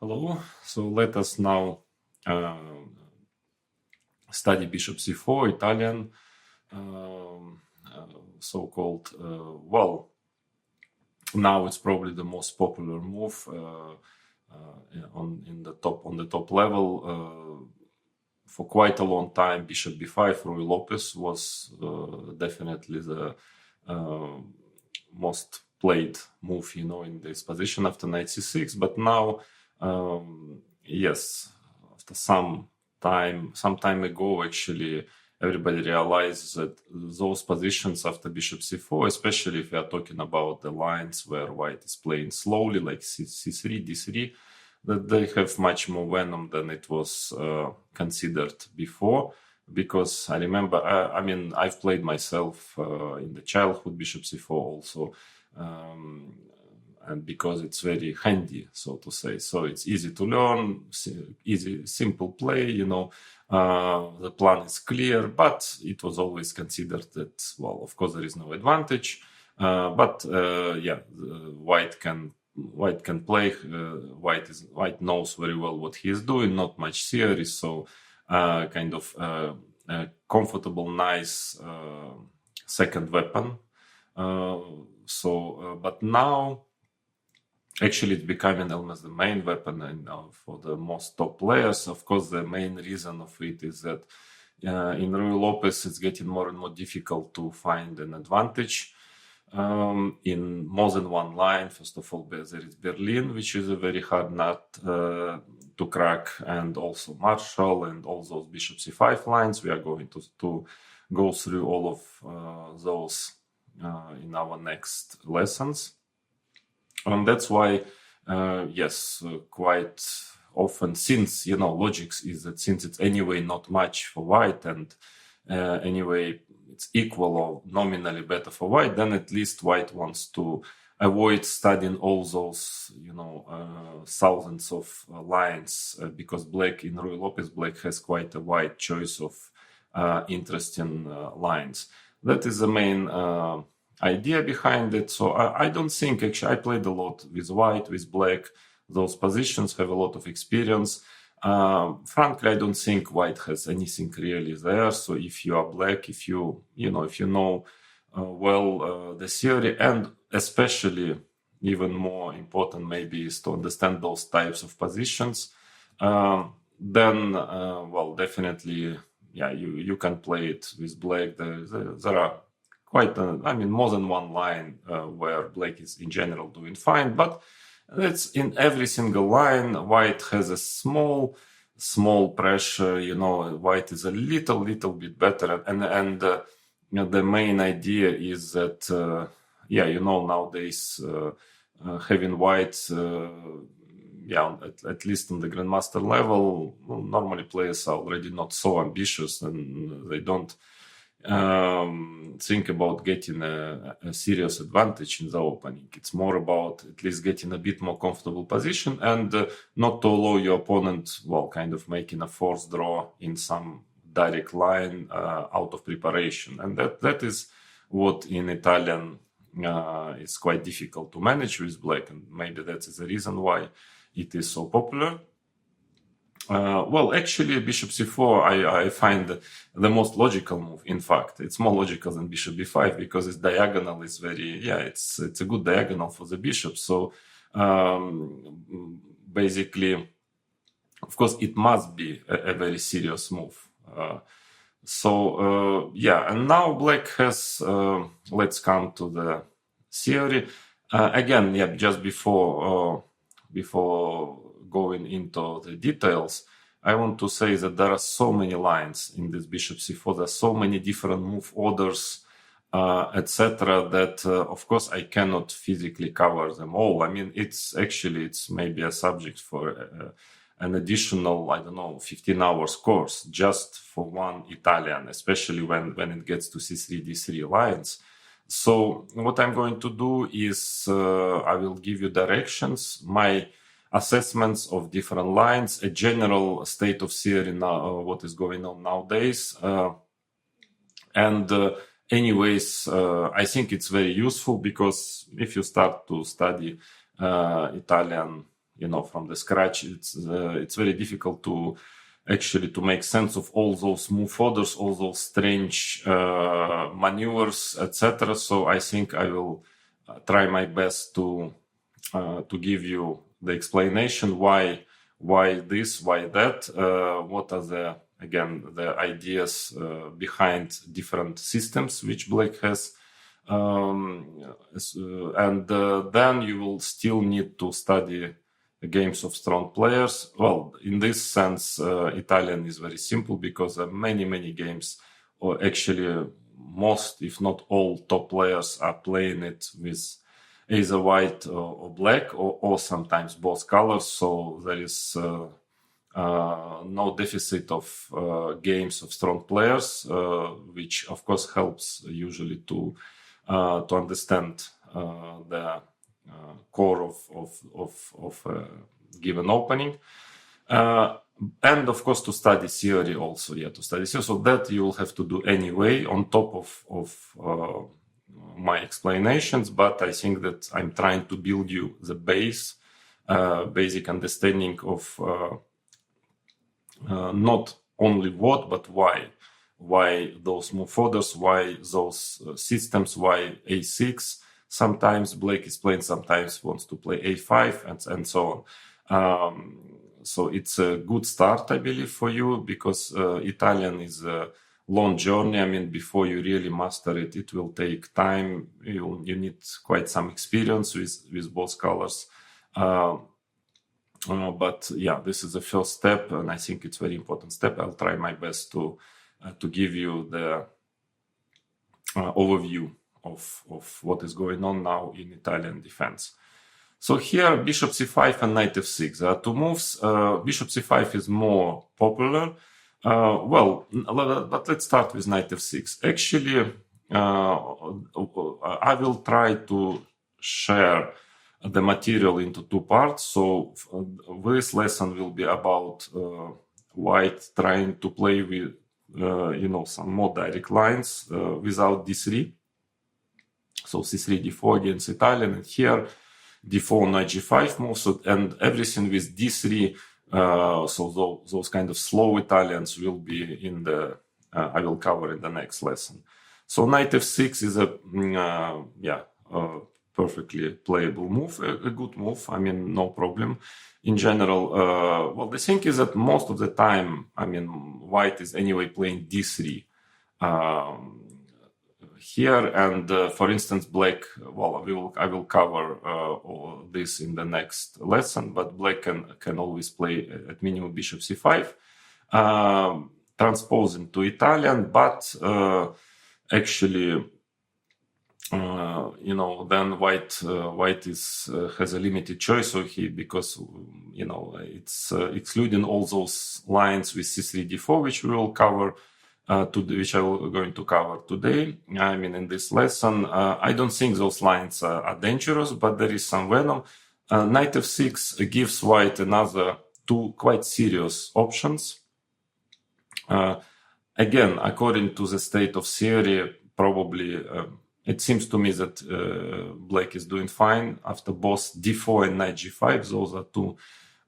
Hello. So let us now study bishop c4, Italian, so-called. Well, now it's probably the most popular move on the top level. For quite a long time, bishop b5, Ruy Lopez was definitely the most played move, in this position after knight c6. But now, yes, after some time ago, actually, everybody realized that those positions after bishop c4, especially if we are talking about the lines where white is playing slowly, like c3, d3, that they have much more venom than it was considered before. Because I remember, I've played myself in the childhood bishop c4 also, and because it's very handy, so to say. So it's easy to learn, simple play, the plan is clear, but it was always considered that, well, of course, there is no advantage. But white can play. White knows very well what he is doing. Not much theory, so kind of comfortable, nice second weapon. But now, actually, it's becoming almost the main weapon for the most top players. Of course, the main reason of it is that in Ruy Lopez, it's getting more and more difficult to find an advantage. In more than one line, first of all, there is Berlin, which is a very hard nut to crack, and also Marshall and all those bishop c5 lines. We are going to go through all of those in our next lessons. And that's why, quite often, since, logics is that since it's anyway not much for white and anyway it's equal or nominally better for white, then at least white wants to avoid studying all those, thousands of lines, because black, in Ruy Lopez, black has quite a wide choice of interesting lines. That is the main idea behind it. So I don't think, actually, I played a lot with white, with black. Those positions have a lot of experience. Frankly, I don't think white has anything really there. So if you are black, if you know well the theory, and especially even more important maybe is to understand those types of positions, then definitely, you can play it with black. There are quite, more than one line where black is in general doing fine, but it's in every single line. White has a small pressure. White is a little bit better, and the main idea is that nowadays having white, at least on the grandmaster level, normally players are already not so ambitious, and they don't think about getting a serious advantage in the opening. It's more about at least getting a bit more comfortable position and not to allow your opponent, kind of making a forced draw in some direct line out of preparation. And that is what in Italian is quite difficult to manage with black, and maybe that is the reason why it is so popular. Actually, bishop c4, I find the most logical move. In fact, it's more logical than bishop b5 because its diagonal is it's a good diagonal for the bishop. So basically, of course, it must be a very serious move. And now black has, let's come to the theory. Again, just before going into the details, I want to say that there are so many lines in this bishop c4. There are so many different move orders, etc., that of course I cannot physically cover them all. It's maybe a subject for an additional, 15 hours course just for one Italian, especially when it gets to c3, d3 lines. So what I'm going to do is I will give you directions, my assessments of different lines, a general state of theory now, what is going on nowadays. Anyways, I think it's very useful because if you start to study Italian from the scratch. It's very difficult to actually to make sense of all those move orders, all those strange maneuvers, etc. So I think I will try my best to give you the explanation why this, why that, what are the ideas behind different systems which Blake has. Then you will still need to study games of strong players. Well, in this sense, Italian is very simple because many games, or actually most, if not all, top players are playing it with either white or black, or sometimes both colors. So there is no deficit of games of strong players, which of course helps usually to understand the core of a given opening, and of course to study theory also. So that you will have to do anyway on top of my explanations. But I think that I'm trying to build you the basic understanding of not only what but why those move orders, why those systems, why a6. Sometimes Blake is playing, sometimes wants to play a5, and so on. So it's a good start, I believe, for you, because Italian is a long journey. I mean, before you really master it, it will take time. You need quite some experience with both colors. But yeah, this is the first step, and I think it's a very important step. I'll try my best to give you the overview of what is going on now in Italian defense. So here, bishop c5 and knight f6. There are two moves. Bishop c5 is more popular. But let's start with knight f6. Actually, I will try to share the material into two parts. So this lesson will be about white trying to play with some more direct lines without d3. So c3, d4 against Italian, and here d4, knight g5 moves, and everything with d3. So those kind of slow Italians will be in the I will cover in the next lesson. So knight f6 is a perfectly playable move, a good move. I mean, no problem. In general, the thing is that most of the time, I mean, white is anyway playing d3 here, and for instance, black. Well, I will cover all this in the next lesson. But black can always play at minimum bishop c5, transposing to Italian. But actually, then white has a limited choice. So because it's excluding all those lines with c3, d4, which we will cover. Which I'm going to cover today. I mean, in this lesson, I don't think those lines are dangerous, but there is some venom. Knight f6 gives white another two quite serious options. Again, according to the state of theory, probably it seems to me that black is doing fine after both d4 and knight g5. Those are two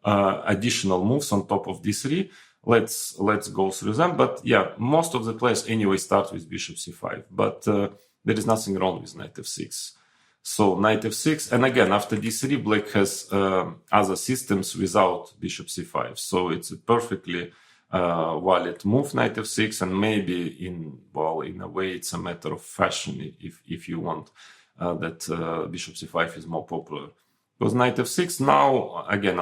additional moves on top of d3. Let's go through them. But yeah, most of the players anyway start with bishop c5. But there is nothing wrong with knight f6. So knight f6, and again after d3, black has other systems without bishop c5. So it's a perfectly valid move, knight f6, and maybe in a way it's a matter of fashion if you want that bishop c5 is more popular. Because knight f6 now again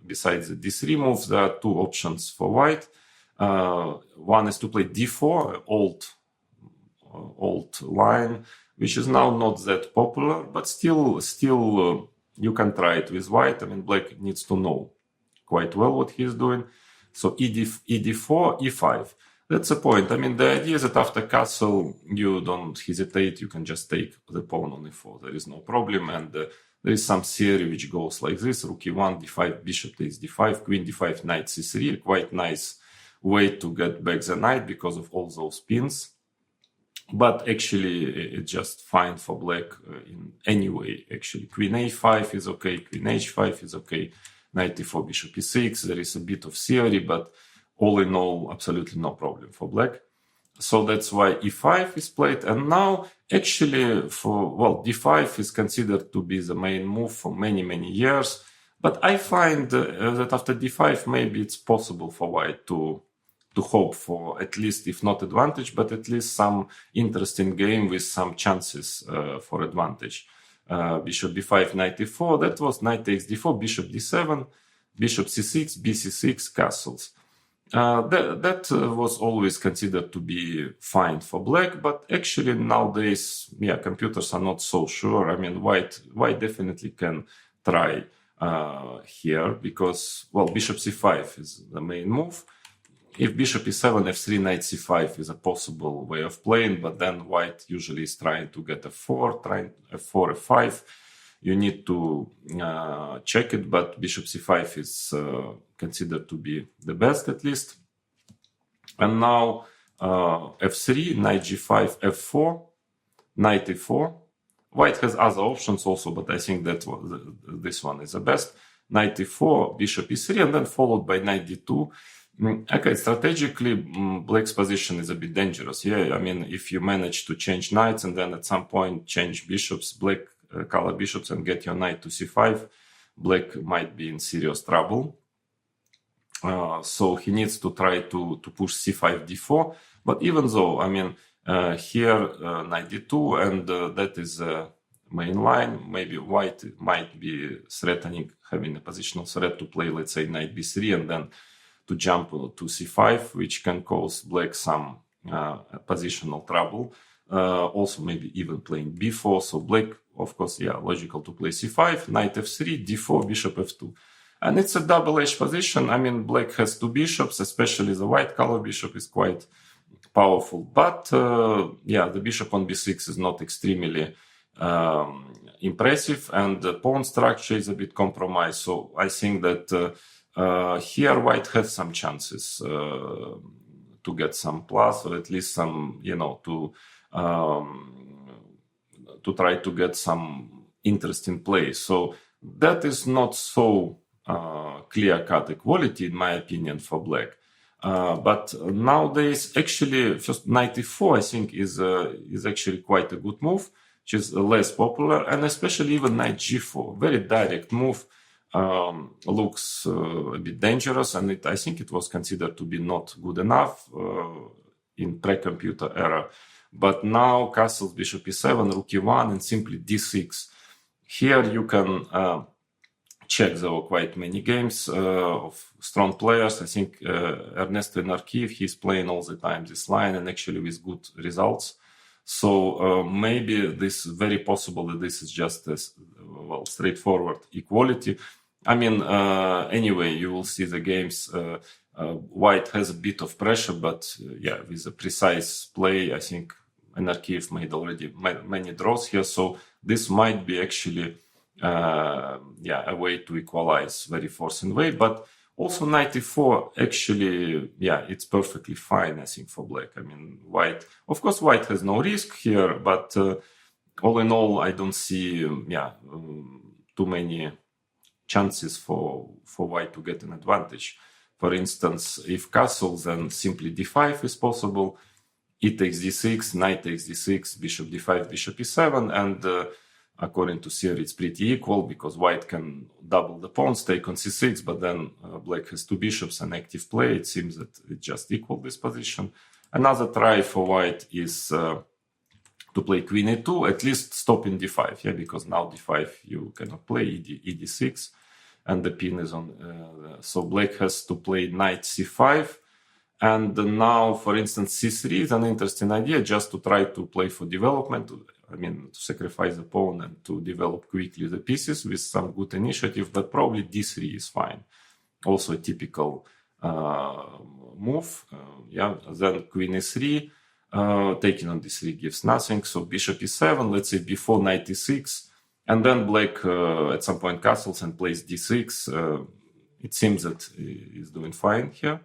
besides the d3 moves, there are two options for white. One is to play d4, old line, which is now not that popular, but still you can try it with white. I mean, black needs to know quite well what he's doing. So e4, e5. That's the point. I mean, the idea is that after castle, you don't hesitate. You can just take the pawn on e4. There is no problem. And there is some theory which goes like this: rook e1, d5, bishop takes d5, queen d5, knight c3. Quite nice way to get back the knight because of all those pins. But actually, it's just fine for black in any way. Actually, queen a5 is okay, queen h5 is okay, knight e4, bishop e6. There is a bit of theory, but all in all, absolutely no problem for black. So that's why e5 is played. And now, actually, d5 is considered to be the main move for many, many years. But I find that after d5, maybe it's possible for white to hope for at least, if not advantage, but at least some interesting game with some chances for advantage. Bishop b5, knight e4, that was knight takes d4, bishop d7, bishop c6, bc6, castles. That was always considered to be fine for black, but actually nowadays, computers are not so sure. I mean, white definitely can try here because, bishop c5 is the main move. If bishop e7, f3, knight c5 is a possible way of playing, but then white usually is trying to get f4, trying f4, f5. You need to check it, but bishop c5 is considered to be the best at least. And now f3, knight g5, f4, knight e4. White has other options also, but I think that this one is the best. Knight e4, bishop e3, and then followed by knight d2. Okay, strategically, black's position is a bit dangerous. I mean, if you manage to change knights and then at some point change bishops, black color bishops, and get your knight to c5, black might be in serious trouble. So he needs to try to push c5, d4. But even though, I mean, here knight d2, and that is the main line, maybe white might be threatening, having a positional threat to play, let's say, knight b3, and then to jump to c5, which can cause black some positional trouble. Also, maybe even playing b4. So black, of course, logical to play c5, knight f3, d4, bishop f2. And it's a double-edged position. I mean, black has two bishops, especially the white color bishop is quite powerful. But the bishop on b6 is not extremely impressive, and the pawn structure is a bit compromised. So I think that here white has some chances to get some plus, or at least some, to try to get some interesting play. So that is not so clear-cut equality, in my opinion, for black. But nowadays, actually, first knight e4, I think, is actually quite a good move, which is less popular, and especially even knight g4, very direct move. Looks a bit dangerous, and I think it was considered to be not good enough in pre-computer era. But now castles, bishop e7, rook e1, and simply d6. Here you can check. There were quite many games of strong players. I think Ernesto Narkiv, he's playing all the time this line, and actually with good results. So maybe this is very possible that this is just a straightforward equality. I mean, anyway, you will see the games. White has a bit of pressure, but with a precise play, I think Narkiv made already many draws here. So this might be actually a way to equalize very forcing way. But also knight e4, actually, it's perfectly fine, I think, for black. I mean, white, of course, white has no risk here, but all in all, I don't see too many chances for white to get an advantage. For instance, if castles, then simply d5 is possible. E takes d6, knight takes d6, bishop d5, bishop e7, and according to theory, it's pretty equal because white can double the pawns, take on c6, but then black has two bishops and active play. It seems that it just equal this position. Another try for white is to play queen e2, at least stop in d5, because now d5 you cannot play, ed6, and the pin is on. So black has to play knight c5, and now, for instance, c3 is an interesting idea, just to try to play for development. I mean, to sacrifice the pawn and to develop quickly the pieces with some good initiative, but probably d3 is fine. Also a typical move. Then queen e3, taking on d3 gives nothing. So bishop e7, let's say before knight e6, and then black at some point castles and plays d6. It seems that he's doing fine here.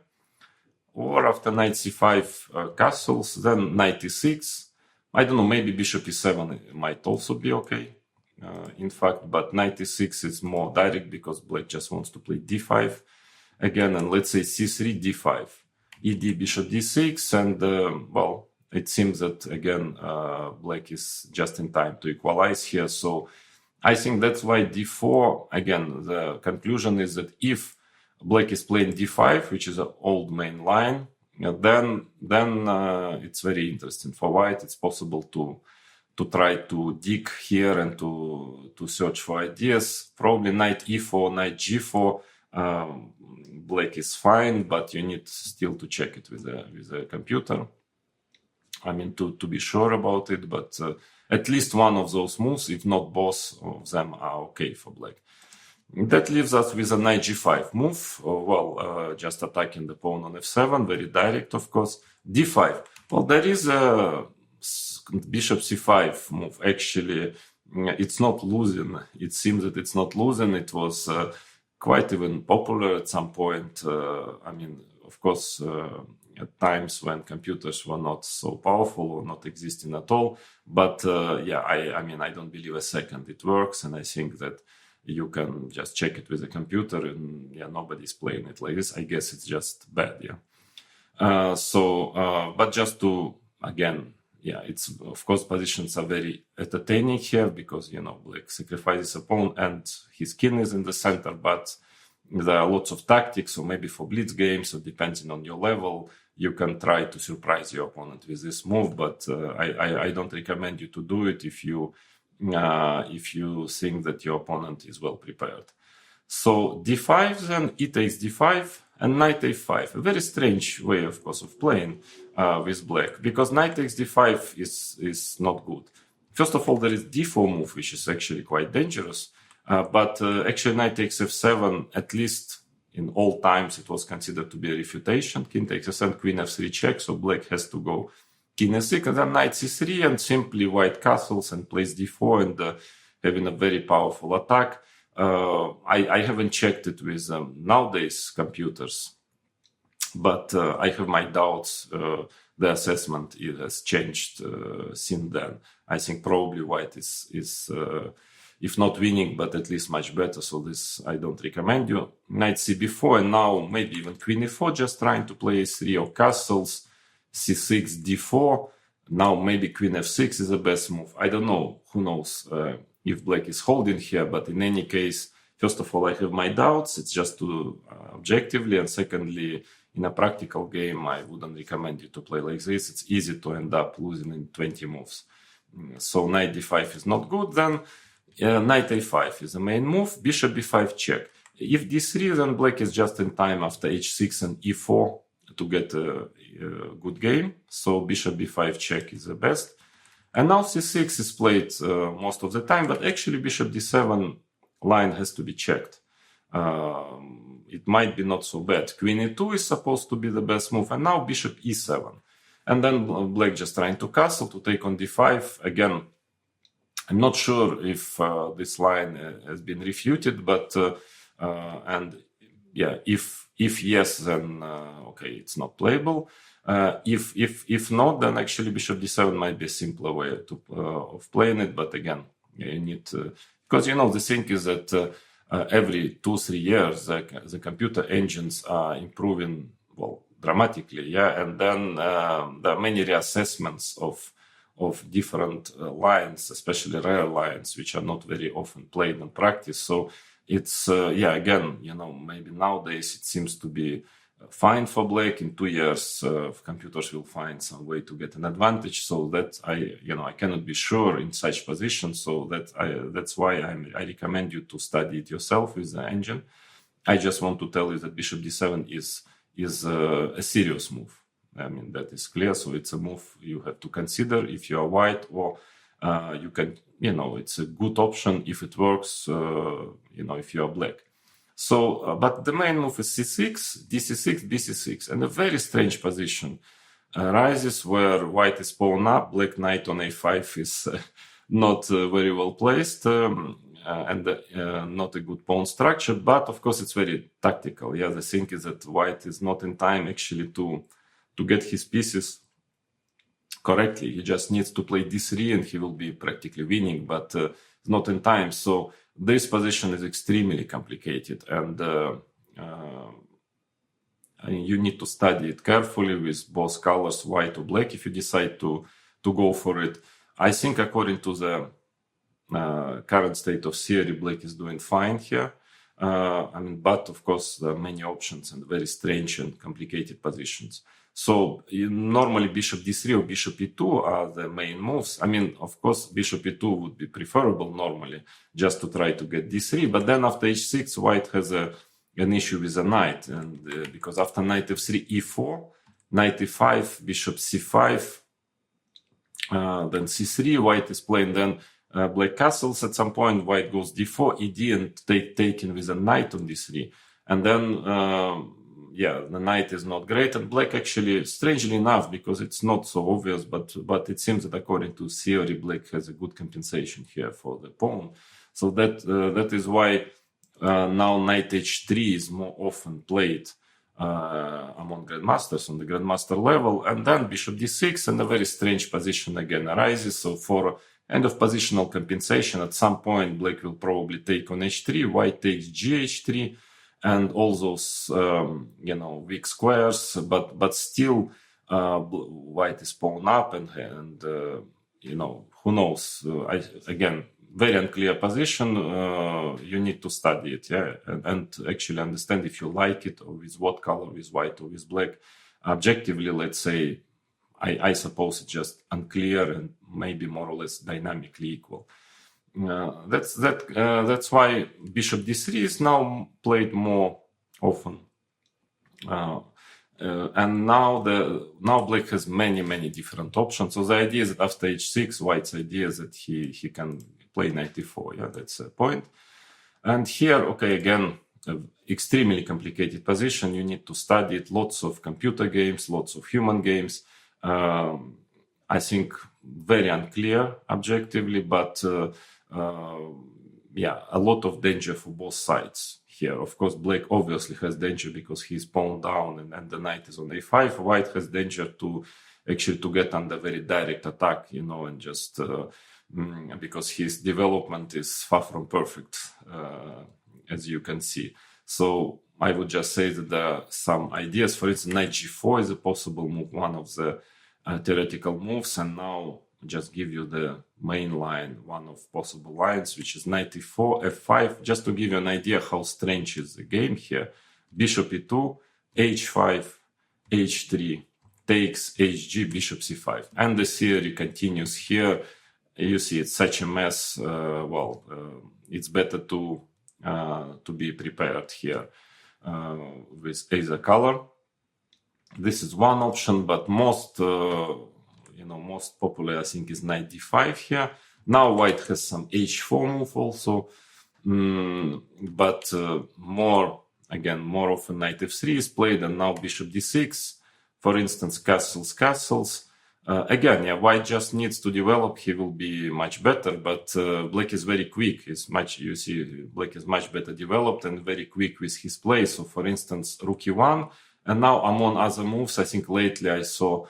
Or after knight c5 castles, then knight e6, I don't know, maybe bishop e7 might also be okay, in fact, but knight e6 is more direct because black just wants to play d5 again, and let's say c3, d5, ed, bishop d6, and well, it seems that again black is just in time to equalize here. So I think that's why d4, again, the conclusion is that if black is playing d5, which is an old main line, then it's very interesting for white. It's possible to try to dig here and to search for ideas. Probably knight e4, knight g4. Black is fine, but you need still to check it with a computer. I mean, to be sure about it, but at least one of those moves, if not both of them, are okay for black. That leaves us with a knight g5 move. Just attacking the pawn on f7, very direct, of course. d5. Well, there is a bishop c5 move. Actually, it's not losing. It seems that it's not losing. It was quite even popular at some point. I mean, of course, at times when computers were not so powerful or not existing at all. But I mean, I don't believe a second it works, and I think that you can just check it with a computer, and nobody's playing it like this. I guess it's just bad, but just to, again, it's, of course, positions are very entertaining here because, black sacrifices a pawn and his king is in the center, but there are lots of tactics, so maybe for blitz games, or depending on your level, you can try to surprise your opponent with this move, but I don't recommend you to do it if you think that your opponent is well prepared. So d5, then e takes d5 and knight a5. A very strange way, of course, of playing with black, because knight takes d5 is not good. First of all, there is d4 move, which is actually quite dangerous. But actually, knight takes f7, at least in all times, it was considered to be a refutation. King takes f7, queen f3 check, so black has to go king f6, and then knight c3, and simply white castles and plays d4, and having a very powerful attack. I haven't checked it with nowadays computers, but I have my doubts. The assessment has changed since then. I think probably white is if not winning, but at least much better. So this I don't recommend you. Knight cb4, and now maybe even queen e4, just trying to play a3 or castles. c6, d4. Now maybe queen f6 is the best move. I don't know. Who knows if black is holding here, but in any case, first of all, I have my doubts. It's just to objectively, and secondly, in a practical game, I wouldn't recommend you to play like this. It's easy to end up losing in 20 moves. So knight d5 is not good. Then knight a5 is the main move. Bishop b5 check. If d3, then black is just in time after h6 and e4 to get a good game. So bishop b5 check is the best. And now c6 is played most of the time, but actually bishop d7 line has to be checked. It might be not so bad. Queen e2 is supposed to be the best move, and now bishop e7. And then black just trying to castle to take on d5. Again, I'm not sure if this line has been refuted, but if yes, then okay, it's not playable. If not, then actually bishop d7 might be a simpler way of playing it. But again, you need to, because the thing is that every 2-3 years the computer engines are improving dramatically, and then there are many reassessments of different lines, especially rare lines, which are not very often played in practice. So it's again, maybe nowadays it seems to be fine for black. In 2 years, computers will find some way to get an advantage. So that I cannot be sure in such positions. So that's why I recommend you to study it yourself with the engine. I just want to tell you that bishop d7 is a serious move. I mean, that is clear. So it's a move you have to consider if you are white, or you can, it's a good option if it works, if you are black. So, but the main move is c6, dc6, bc6, and a very strange position arises where white is pawn up, black knight on a5 is not very well placed, and not a good pawn structure, but of course it's very tactical. The thing is that white is not in time actually to get his pieces correctly. He just needs to play d3 and he will be practically winning, but not in time. So this position is extremely complicated, and you need to study it carefully with both colors, white or black, if you decide to go for it. I think according to the current state of theory, black is doing fine here. But of course, there are many options and very strange and complicated positions. So normally bishop d3 or bishop e2 are the main moves. Of course, bishop e2 would be preferable normally, just to try to get d3. But then after h6, white has an issue with the knight, and because after knight f3, e4, knight e5, bishop c5, then c3, white is playing then black castles at some point, white goes d4, ed, and taken with a knight on d3. And then, the knight is not great. And black actually, strangely enough, because it's not so obvious, but it seems that according to theory, black has a good compensation here for the pawn. So that is why now knight h3 is more often played among grandmasters on the grandmaster level. And then bishop d6, and a very strange position again arises. So for end of positional compensation, at some point black will probably take on h3, white takes gh3, and all those weak squares, but still white is pawn up, and who knows. Again, very unclear position. You need to study it, and actually understand if you like it, or with what color, with white or with black. Objectively, let's say, I suppose it's just unclear and maybe more or less dynamically equal. That's why bishop d3 is now played more often, and now black has many different options. So the idea is that after h6, white's idea is that he can play knight e4. That's the point. And here, okay, again, extremely complicated position. You need to study it. Lots of computer games, lots of human games. I think very unclear objectively, but a lot of danger for both sides here. Of course, black obviously has danger because he's pawned down and the knight is on a5. White has danger to get under very direct attack, and just because his development is far from perfect, as you can see. So I would just say that there are some ideas. For instance, knight g4 is a possible move, one of the theoretical moves, and now just give you the main line, one of possible lines, which is knight e4, f5, just to give you an idea how strange is the game here. Bishop e2, h5, h3, takes hg, bishop c5. And the theory continues here. You see, it's such a mess. It's better to be prepared here with either color. This is one option, but most popular, I think, is knight d5 here. Now white has some h4 move also, but more often knight f3 is played, and now bishop d6. For instance, castles. White just needs to develop. He will be much better, but black is very quick. Black is much better developed and very quick with his play. So, for instance, rook e1. And now among other moves, I think lately I saw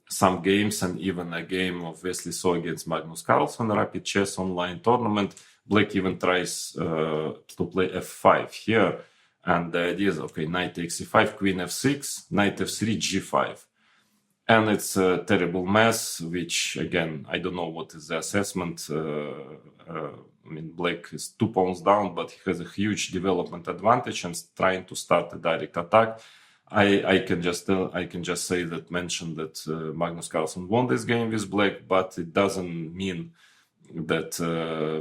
some games, and even a game of Wesley So against Magnus Carlsen, Rapid Chess Online tournament. Black even tries to play f5 here. And the idea is, okay, knight takes e5, queen f6, knight f3, g5. And it's a terrible mess, which, again, I don't know what is the assessment. Black is 2 pawns down, but he has a huge development advantage and trying to start a direct attack. I can just mention that Magnus Carlsen won this game with black, but it doesn't mean that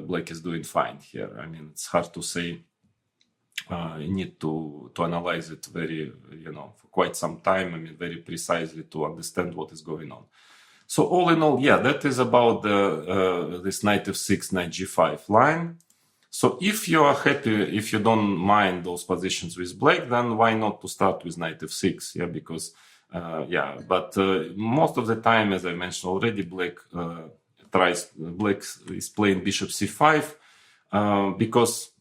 black is doing fine here. It's hard to say. You need to analyze it very, for quite some time. Very precisely to understand what is going on. So all in all, that is about this knight f6, knight g5 line. So if you are happy, if you don't mind those positions with black, then why not to start with knight f6? Because most of the time, as I mentioned already, black is playing bishop c5 because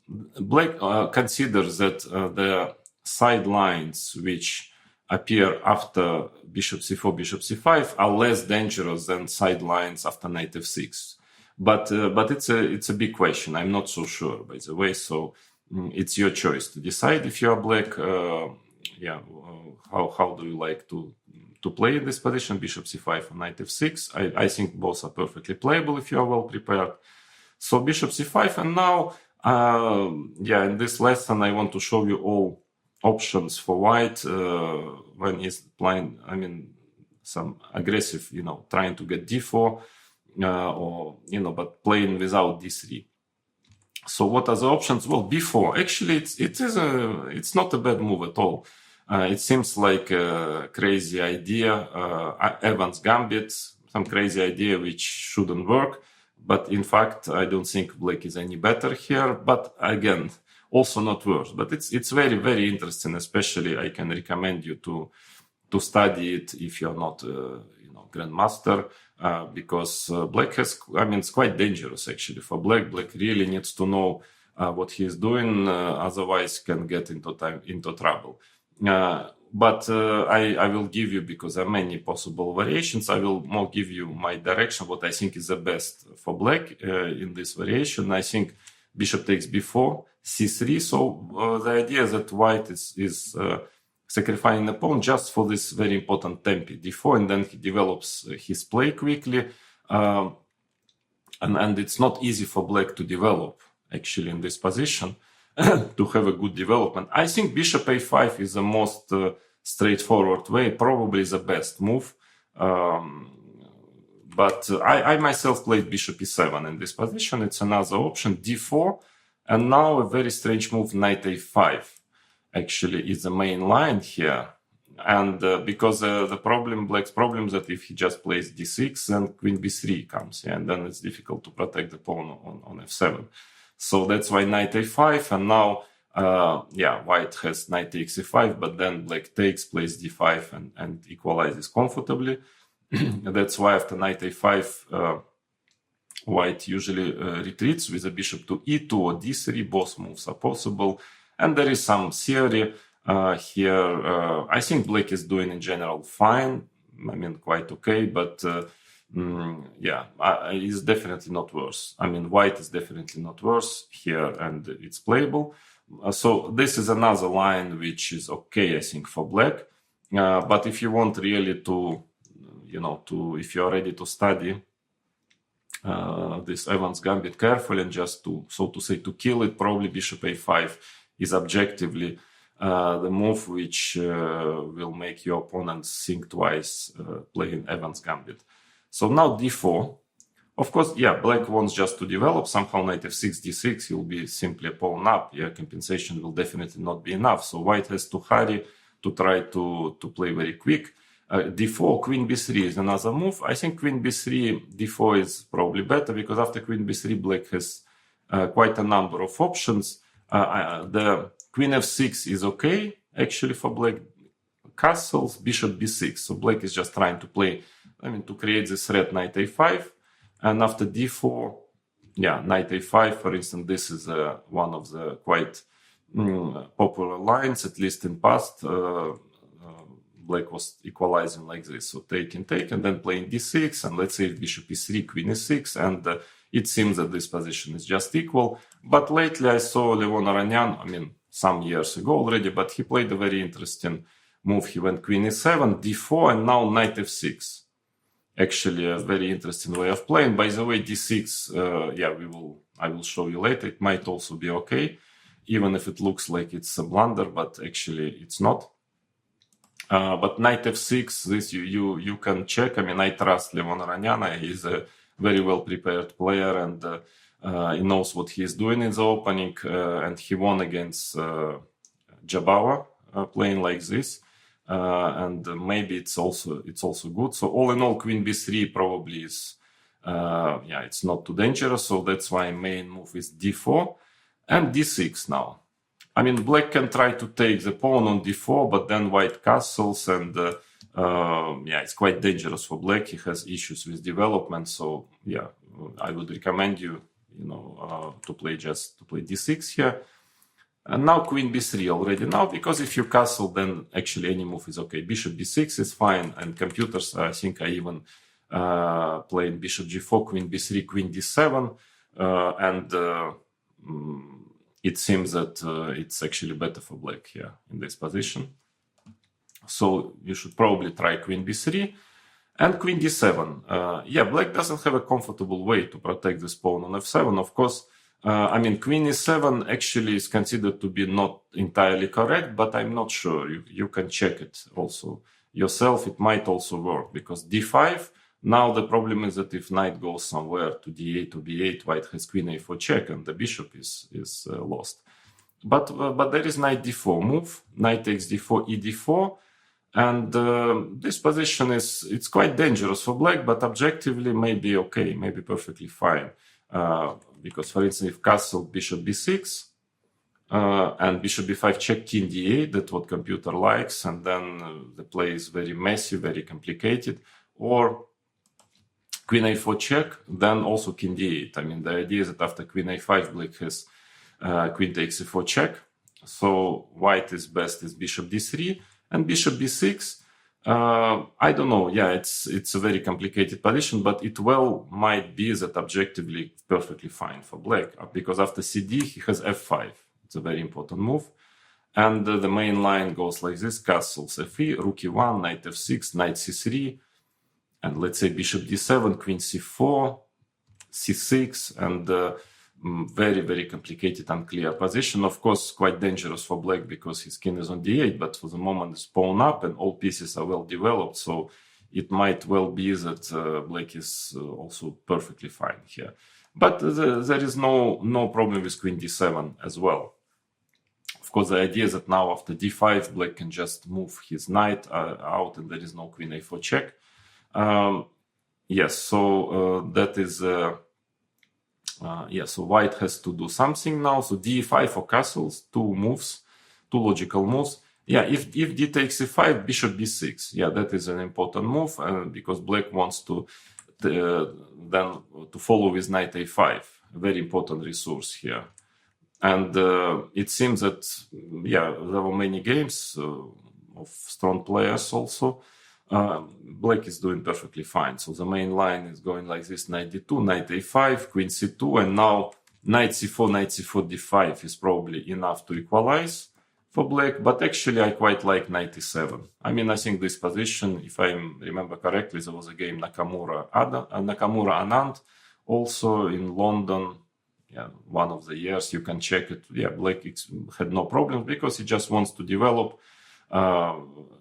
black considers that the side lines which appear after bishop c4, bishop c5 are less dangerous than sidelines after knight f6. But it's a big question. I'm not so sure, by the way. So it's your choice to decide if you are black. How do you like to play in this position? Bishop c5 and knight f6. I think both are perfectly playable if you are well prepared. So bishop c5, and now in this lesson I want to show you all options for white when he's playing. I mean, some aggressive, trying to get d4. But playing without d3. So what are the options? Well, b4. Actually, it's not a bad move at all. It seems like a crazy idea, Evans Gambit, some crazy idea which shouldn't work. But in fact, I don't think black is any better here. But again, also not worse. But it's very, very interesting. Especially, I can recommend you to study it if you're not, grandmaster. Because black it's quite dangerous actually for black. Black really needs to know what he is doing, otherwise can get into trouble. But I will give you, because there are many possible variations, I will more give you my direction, what I think is the best for black in this variation. I think bishop takes b4, c3. So the idea is that white is sacrificing the pawn just for this very important tempi, d4, and then he develops his play quickly. And it's not easy for black to develop, actually, in this position, to have a good development. I think bishop a5 is the most straightforward way, probably the best move. But I myself played bishop e7 in this position. It's another option, d4, and now a very strange move, knight a5. Actually is the main line here, and because black's problem is that if he just plays d6, then queen b3 comes, and then it's difficult to protect the pawn on f7. So that's why knight a5, and now white has knight takes e5, but then black takes, plays d5, and equalizes comfortably. That's why after knight a5 white usually retreats with a bishop to e2 or d3. Both moves are possible. And there is some theory here. I think black is doing in general fine. I mean, quite okay, but it's definitely not worse. I mean, white is definitely not worse here, and it's playable. So this is another line which is okay, I think, for black. But if you want really to, if you are ready to study this Evans Gambit carefully and just to kill it, probably bishop a5 is objectively the move which will make your opponents think twice playing Evans Gambit. So now d4. Of course, black wants just to develop. Somehow knight f6, d6, he'll be simply a pawn up. Compensation will definitely not be enough. So white has to hurry to try to play very quick. d4, queen b3 is another move. I think queen b3, d4 is probably better, because after queen b3, black has quite a number of options. The queen f6 is okay, actually, for black. Castles, bishop b6. So black is just trying to play, to create this threat, knight a5. And after d4, knight a5, for instance, this is one of the quite popular lines, at least in past. Black was equalizing like this. So take, and then playing d6, and let's say if bishop e3, queen e6, and it seems that this position is just equal. But lately I saw Levon Aranyan, some years ago already, but he played a very interesting move. He went queen e7, d4, and now knight f6. Actually, a very interesting way of playing. By the way, d6, I will show you later. It might also be okay, even if it looks like it's a blunder, but actually it's not. But knight f6, this you can check. I trust Levon Aranyan. He's a very well prepared player, and he knows what he's doing in the opening, and he won against Jabauer playing like this, and maybe it's also good. So all in all, queen b3 probably is it's not too dangerous. So that's why main move is d4 and d6 now. Black can try to take the pawn on d4, but then white castles, and it's quite dangerous for black. He has issues with development, so I would recommend you, to play d6 here. And now queen b3 already now, because if you castle, then actually any move is okay. Bishop b6 is fine, and computers, I think I even played bishop g4, queen b3, queen d7, and it seems that it's actually better for black here in this position. So you should probably try queen b3 and queen d7. Yeah, black doesn't have a comfortable way to protect this pawn on f7. Of course, I mean, queen e7 actually is considered to be not entirely correct, but I'm not sure. You can check it also yourself. It might also work, because d5, now the problem is that if knight goes somewhere to d8 to b8, white has queen a4 check, and the bishop is lost. But there is knight d4 move, knight takes d4, e d4, and this position it's quite dangerous for black, but objectively maybe okay, maybe perfectly fine. Because, for instance, if castle bishop b6 and bishop b5 check king d8, that's what computer likes, and then the play is very messy, very complicated. Or queen a4 check, then also king d8. I mean, the idea is that after queen a5, black has queen takes e4 check. So white is best is bishop d3 and bishop b6. I don't know. Yeah, it's a very complicated position, but it well might be that objectively perfectly fine for black, because after cd he has f5. It's a very important move, and the main line goes like this: castles f3, rook e1, knight f6, knight c3, and let's say bishop d7, queen c4, c6, and very, very complicated, unclear position. Of course, quite dangerous for black because his king is on d8, but for the moment it's pawn up and all pieces are well developed. So it might well be that black is also perfectly fine here. But there is no problem with queen d7 as well. Of course, the idea is that now after d5, black can just move his knight out and there is no queen a4 check. Yes, so that is... so white has to do something now. So d5 for castles, two logical moves. Yeah, if d takes e5, bishop b6. Yeah, that is an important move, because black wants to then to follow with knight a5, a very important resource here. And it seems that, yeah, there were many games of strong players also. Black is doing perfectly fine. So the main line is going like this: knight d2, knight a5, queen c2, and now knight c4, d5 is probably enough to equalize for black. But actually, I quite like knight e7. I mean, I think this position, if I remember correctly, there was a game Nakamura Anand, also in London. Yeah, one of the years, you can check it. Yeah, black had no problems because he just wants to develop.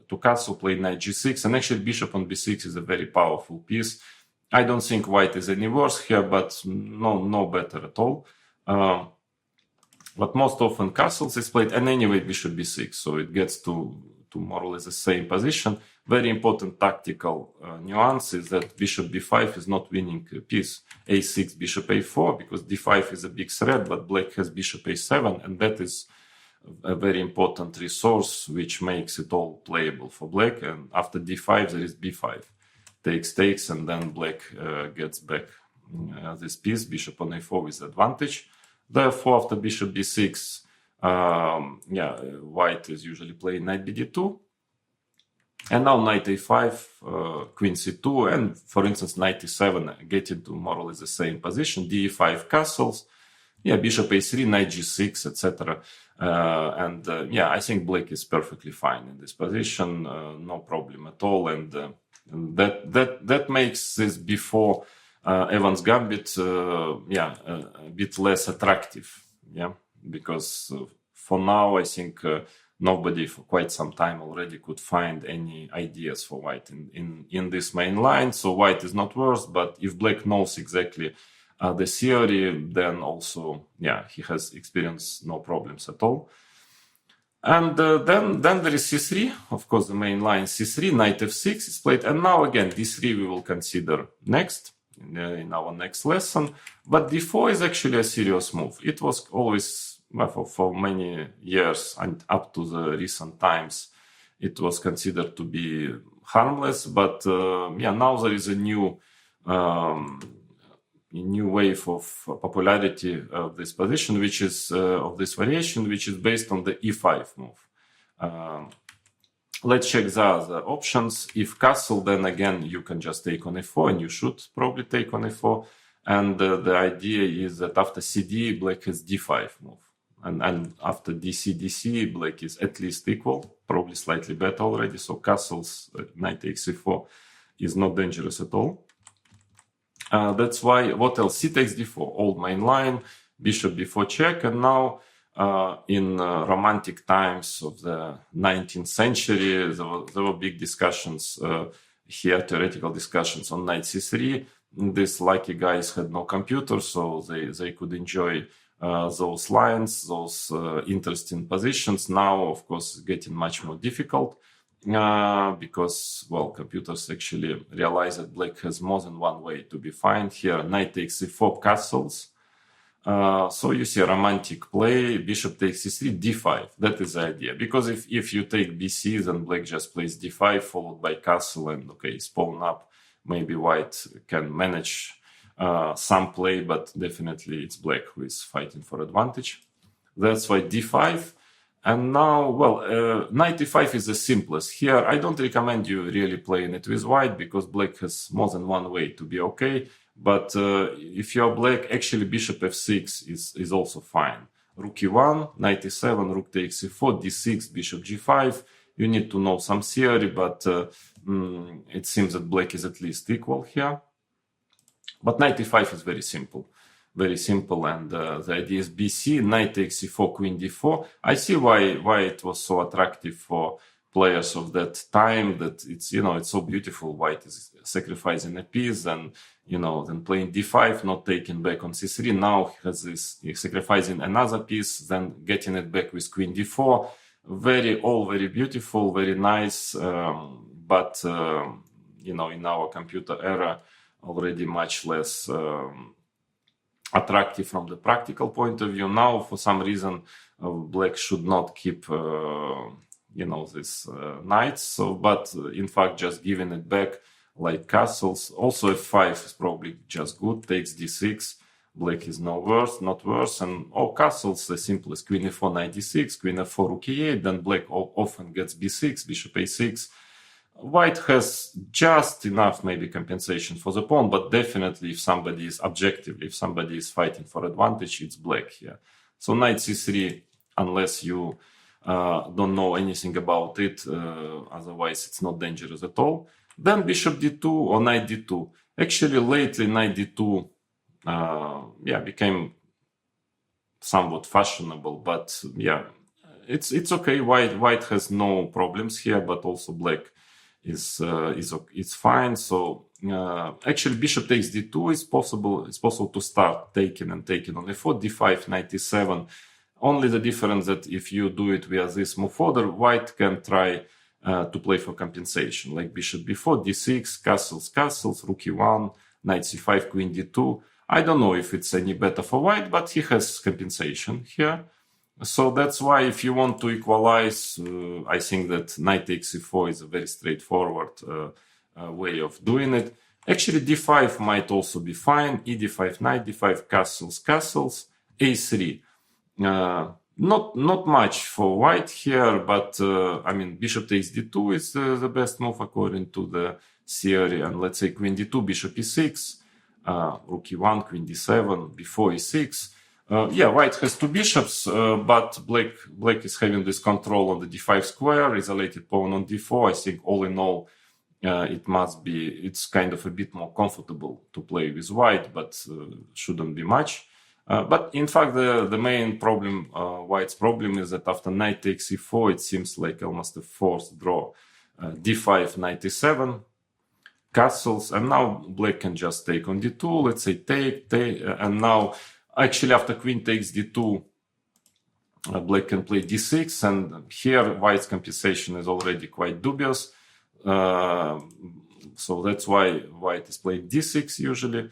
To castle, play knight g6, and actually bishop on b6 is a very powerful piece. I don't think white is any worse here, but no better at all. But most often castles is played, and anyway bishop b6, so it gets to more or less the same position. Very important tactical nuance is that bishop b5 is not winning a piece. a6, bishop a4, because d5 is a big threat, but black has bishop a7, and that is a very important resource which makes it all playable for black. And after d5 there is b5, takes, and then black gets back this piece, bishop on a4 with advantage. Therefore, after bishop b6, white is usually playing knight bd2, and now knight a5, queen c2, and for instance knight e7 get into more or less the same position. d5 castles, bishop a3, knight g6, etc. I think black is perfectly fine in this position, no problem at all, and that makes this before Evans Gambit, a bit less attractive, because for now I think nobody for quite some time already could find any ideas for white in this main line. So white is not worse, but if black knows exactly the theory, then also, he has experienced no problems at all. And then there is c3, of course, the main line c3, knight f6 is played, and now again d3 we will consider next in our next lesson. But d4 is actually a serious move. It was always, for many years and up to the recent times, it was considered to be harmless. But now there is a new new wave of popularity of this position, which is of this variation, which is based on the e5 move. Let's check the other options. If castle, then again you can just take on e4, and you should probably take on e4. And the idea is that after cd, black has d5 move. And after dc, black is at least equal, probably slightly better already. So castles, knight takes e4 is not dangerous at all. That's why, what else? C takes d4, old main line, bishop b4 check. And now in romantic times of the 19th century, there were big discussions here, theoretical discussions on knight c3. These lucky guys had no computer, so they could enjoy those lines, those interesting positions. Now, of course, it's getting much more difficult because, well, computers actually realize that black has more than one way to be fine. Here, knight takes c4, castles. So you see a romantic play, bishop takes c3, d5. That is the idea. Because if you take bc, then black just plays d5, followed by castle, and okay, it's pawn up. Maybe white can manage some play, but definitely it's black who is fighting for advantage. That's why d5. And now, well, knight e5 is the simplest. Here, I don't recommend you really playing it with white, because black has more than one way to be okay. But if you're black, actually bishop f6 is also fine. Rook e1, knight e7, rook takes e4, d6, bishop g5. You need to know some theory, but it seems that black is at least equal here. But knight e5 is very simple. Very simple, and the idea is bc, knight takes e4, queen d4. I see why it was so attractive for players of that time, that it's, you know, it's so beautiful. White is sacrificing a piece, and, you know, then playing d5, not taking back on c3. Now he has this, he's sacrificing another piece, then getting it back with queen d4. All very beautiful, very nice, but you know, in our computer era, already much less attractive from the practical point of view. Now, for some reason, black should not keep, you know, this knights. So, but in fact, just giving it back like castles. Also, f5 is probably just good. Takes d6. Black is not worse. And all castles, the simplest: queen e4, knight d6, queen f4, rook e8. Then black often gets b6, bishop a6. White has just enough maybe compensation for the pawn, but definitely if somebody is fighting for advantage, it's black here. So knight c3, unless you don't know anything about it, otherwise it's not dangerous at all. Then bishop d2 or knight d2. Actually, lately knight d2 became somewhat fashionable, but yeah, it's okay. White has no problems here, but also black is fine. So actually, bishop takes d2 is possible. It's possible to start taking on e4, d5, knight e7. Only the difference that if you do it via this move order, white can try to play for compensation, like bishop b4, d6, castles, rook e1, knight c5, queen d2. I don't know if it's any better for white, but he has compensation here. So that's why if you want to equalize, I think that knight takes e4 is a very straightforward way of doing it. Actually, d5 might also be fine. e d5, knight d5, castles, a3. Not much for white here, but I mean, bishop takes d2 is the best move according to the theory. And let's say queen d2, bishop e6, rook e1, queen d7, before e6. White has two bishops, but black is having this control on the d5 square, isolated pawn on d4. I think all in all, it's kind of a bit more comfortable to play with white, but shouldn't be much. But in fact, the main problem, white's problem, is that after knight takes e4, it seems like almost a forced draw. d5, knight e7, castles, and now black can just take on d2. Let's say take, and now actually after queen takes d2, black can play d6, and here white's compensation is already quite dubious. So that's why white is playing d6 usually,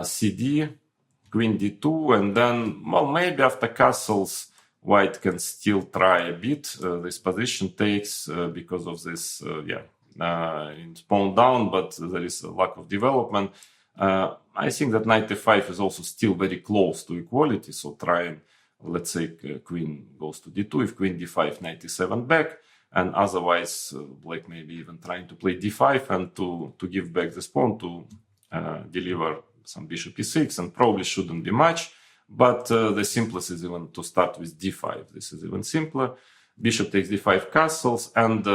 cd, queen d2, and then, well, maybe after castles, white can still try a bit. This position takes because of this, it's pawn down, but there is a lack of development. I think that knight f5 is also still very close to equality. So trying, let's say, queen goes to d2. If queen d5, knight e7 back. And otherwise, black maybe even trying to play d5 and to give back this pawn to deliver some bishop e6, and probably shouldn't be much. But the simplest is even to start with d5. This is even simpler. Bishop takes d5 castles, and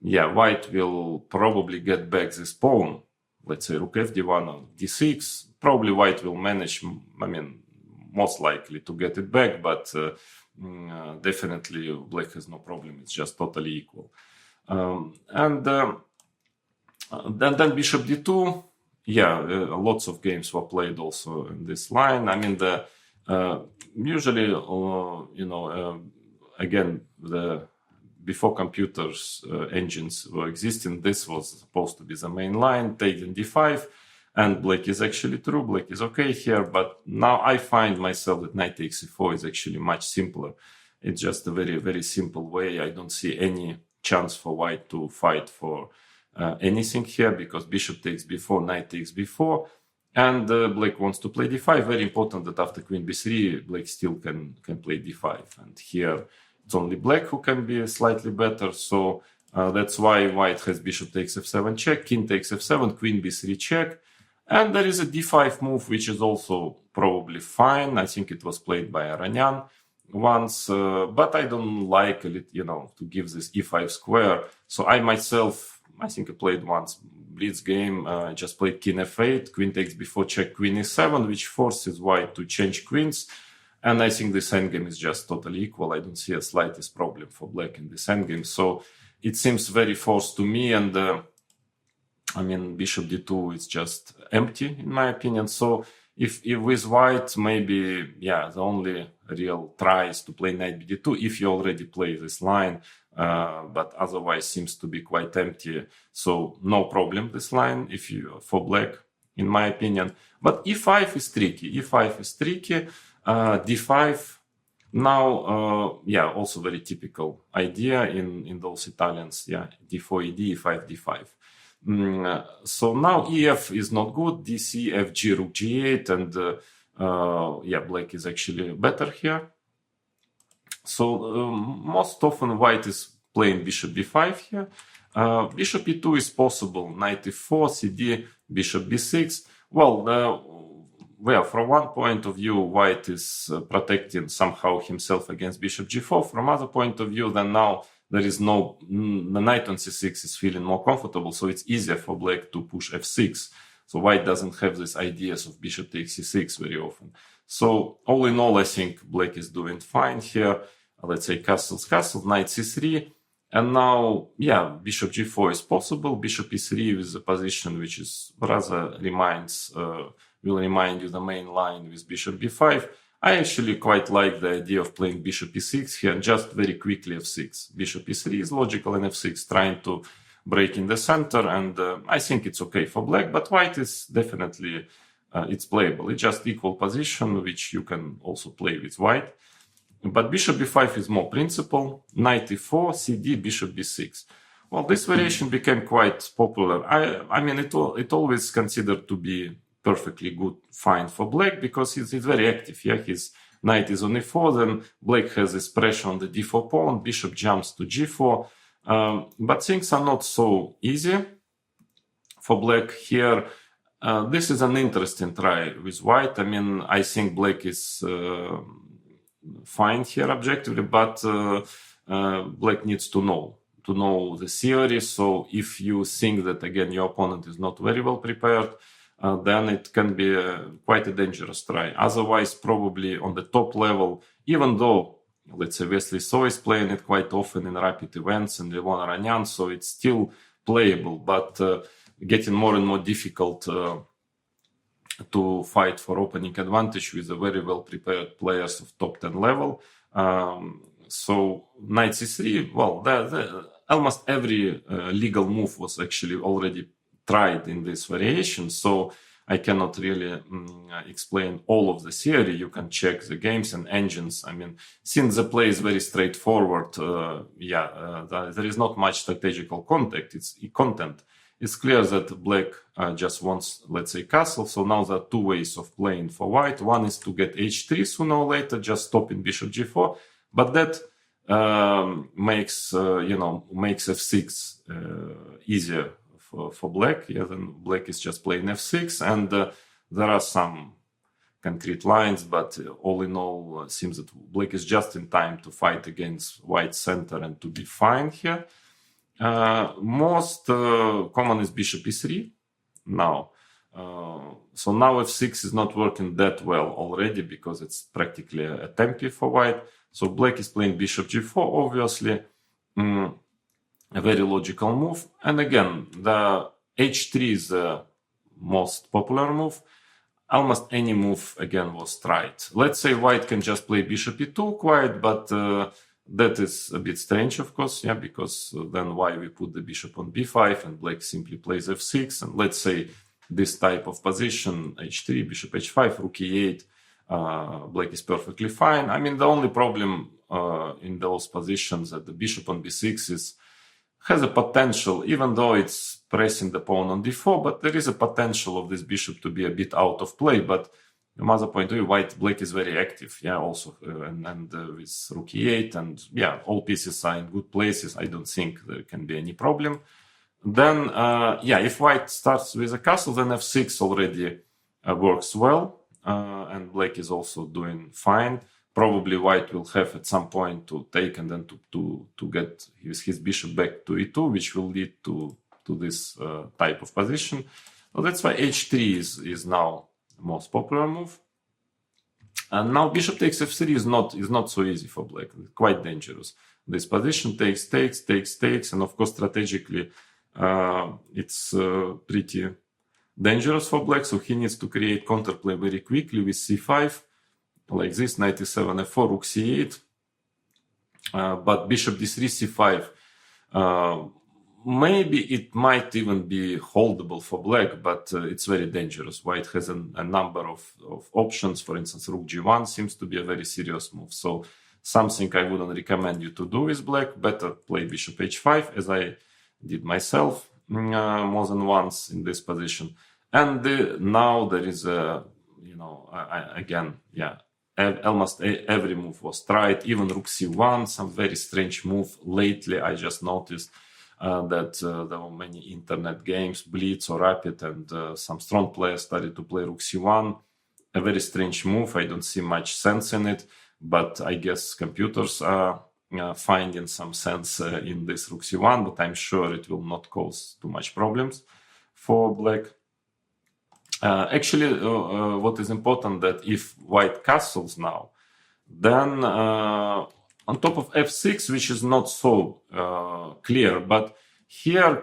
white will probably get back this pawn. Let's say rook f d1 or d6. Probably white will manage, most likely to get it back, but definitely black has no problem. It's just totally equal. Then bishop d2. Lots of games were played also in this line. Usually, again, before computers engines were existing, this was supposed to be the main line, taking d5, and black is actually true. Black is okay here, but now I find myself that knight takes e4 is actually much simpler. It's just a very, very simple way. I don't see any chance for white to fight for anything here, because bishop takes b4, knight takes b4, and black wants to play d5. Very important that after queen b3, black still can play d5. And here it's only black who can be slightly better. So that's why white has bishop takes f7 check, king takes f7, queen b3 check. And there is a d5 move, which is also probably fine. I think it was played by Aranyan once, but I don't like it, to give this e5 square. So I myself, I think I played once blitz game, just played king f8, queen takes b4 check, queen e7, which forces white to change queens. And I think this endgame is just totally equal. I don't see a slightest problem for black in this endgame. So it seems very forced to me, and bishop d2 is just empty in my opinion. So if with white, maybe, the only real try is to play knight bd2 if you already play this line, but otherwise seems to be quite empty. So no problem, this line, for black, in my opinion. But e5 is tricky. D5, now, also very typical idea in those Italians. D4, ed, e5, d5. So now ef is not good. dc, fg, rook g8, and black is actually better here. So most often white is playing bishop b5 here. Bishop e2 is possible. Knight e4, cd, bishop b6. From one point of view, white is protecting somehow himself against bishop g4. From other point of view, then now there is the knight on c6 is feeling more comfortable, so it's easier for black to push f6. So white doesn't have these ideas of bishop takes c6 very often. So all in all, I think black is doing fine here. Let's say castles, knight c3. And now, bishop g4 is possible. Bishop e3 with a position which is rather will remind you the main line with bishop b5. I actually quite like the idea of playing bishop e6 here, and just very quickly f6. Bishop e3 is logical, and f6 trying to break in the center, and I think it's okay for black, but white is definitely, it's playable. It's just equal position, which you can also play with white. But bishop b5 is more principle. Knight e4, cd, bishop b6. Well, this variation became quite popular. It always considered to be perfectly good, fine for black, because he's very active. His knight is on e4, then black has this pressure on the d4 pawn, bishop jumps to g4. But things are not so easy for black here. This is an interesting try with white. I think black is fine here objectively, but black needs to know the theory. So if you think that, again, your opponent is not very well prepared, then it can be quite a dangerous try. Otherwise, probably on the top level, even though, let's say, Wesley So is playing it quite often in rapid events and Levon Aranyan, so it's still playable, but getting more and more difficult to fight for opening advantage with the very well prepared players of top 10 level. So knight c3, almost every legal move was actually already tried in this variation, so I cannot really explain all of the theory. You can check the games and engines. Since the play is very straightforward, there is not much strategical content. it's clear that black just wants, let's say, castle. So now there are two ways of playing for white. One is to get h3 sooner or later, just stopping bishop g4. But that makes f6 easier for black. Yeah, then black is just playing f6, and there are some concrete lines, but all in all, seems that black is just in time to fight against white center and to be fine here. Most common is bishop e3 now. So now f6 is not working that well already because it's practically a tempi for white. So black is playing bishop g4, obviously. A very logical move. And again, the h3 is the most popular move. Almost any move, again, was tried. Let's say white can just play bishop e2 quite, but that is a bit strange, of course, yeah, because then why we put the bishop on b5 and black simply plays f6. And let's say this type of position, h3, bishop h5, rook e8, black is perfectly fine. I mean, the only problem in those positions that the bishop on b6 has a potential, even though it's pressing the pawn on d4, but there is a potential of this bishop to be a bit out of play. But from other point of view, black is very active, yeah, also, and with rook e8, and yeah, all pieces are in good places. I don't think there can be any problem. Then, if white starts with a castle, then f6 already works well, and black is also doing fine. Probably white will have at some point to take and then to get his bishop back to e2, which will lead to this type of position. So that's why h3 is now the most popular move. And now bishop takes f3 is not so easy for black. It's quite dangerous. This position takes, and of course strategically it's pretty dangerous for black. So he needs to create counterplay very quickly with c5. Like this, knight e7, f4, rook c8, but bishop d3, c5. Maybe it might even be holdable for black, but it's very dangerous. White has a number of options. For instance, rook g1 seems to be a very serious move. So something I wouldn't recommend you to do with black. Better play bishop h5, as I did myself more than once in this position. And now there is a, almost every move was tried, even rook c1, some very strange move. Lately, I just noticed that there were many internet games, Blitz or Rapid, and some strong players started to play rook c1. A very strange move. I don't see much sense in it, but I guess computers are finding some sense in this rook c1, but I'm sure it will not cause too much problems for black. What is important that if white castles now, then on top of f6, which is not so clear, but here